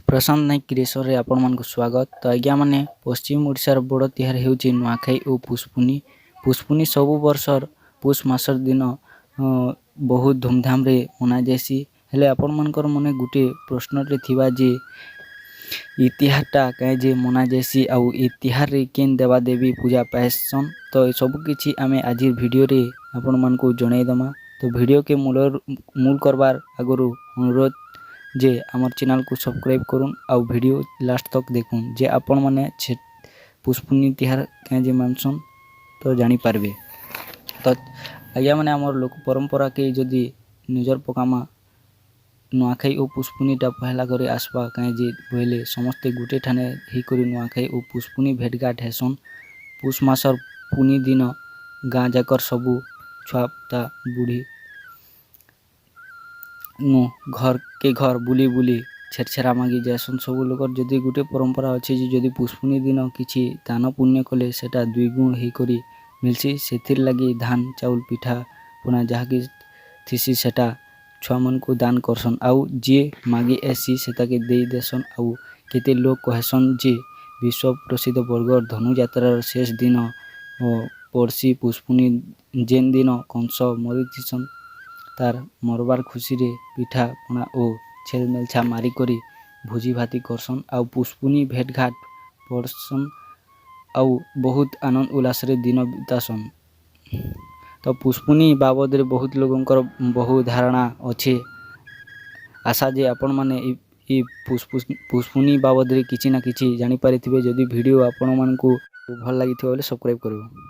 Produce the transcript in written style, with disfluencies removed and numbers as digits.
प्रशांत नायक creation रे आपण मानक स्वागत। तो आज्ञा माने पश्चिम ओडिशार बड़ तिहार हेउची नुआखाई और पुष्पुनी। पुष्पुनी सबु वर्षर पुष मासर दिन बहुत धूमधाम रे मना जायसी। हेले आपण मानकर मने गुटे प्रश्न रे थिबा जे इतिहासटा काहे जे मना जायसी आउ इतिहास रे केन देवा देवी पूजा पाएसन। तो सब किछि आमे आजिर वीडियो रे आपण मानकु जणाई दमा। तो वीडियो के मूल करबार आगरु अनुरोध जे आमर चैनल को सब्सक्राइब करूँ आउ वीडियो लास्ट तक देखूँ जे आपण माने पुष्पुनी तिहार क्या जे मानसन तो जानी पारबे। तो आज्ञा माने आमर लोक परंपरा के जदि नजर पकामा नुआखाई और पुष्पुनीटा पहला करे आसबा कहीं जे बोले समस्ते गुटे ठाने ही करी नुआखाई और पुष्पुनी भेटघाट हेसन। पुष मासर पुनी दिन गाँ जाकर सबू छुआता बुढ़ी नु घर के घर बुली बुली छेरछेरा मागी जासन। सब लोग जदि गुटे परंपरा अच्छे जदि पुष्पुनी दिन किसी दान पुण्य कले सेटा द्विगुण ही करी मिलसी। सेथिर लगी धान चाउल पिठा पुना जहाँ कि थीसी सेटा छुआ मन को दान करसन आउ जे मागी ऐसी सेटा के दे देसन। आउ केते लोग कहसन जे विश्व प्रसिद्ध बरगढ़ धनु यात्रार शेष दिन पड़सी पुष्पुनी जेन दिन कंस मरीथिसन तार मरबार खुशी रे पिठा पना ओ छेल मेलछा मारी करी भोजी भाती करसन आउ पुष्पुनी भेटघाट पड़सन आउ बहुत आनंद उल्लास रे दिन बितासन। तो पुष्पुनी बाबद रे बहुत लोगों बहु धारणा अच्छे। आशा जे आपण माने पुष्पुनी बाबद रे किछि ना किछि जानि पारिथिबे। जदि वीडियो आपण मानकु भल लागिथिबो बोले सब्सक्राइब करिवो।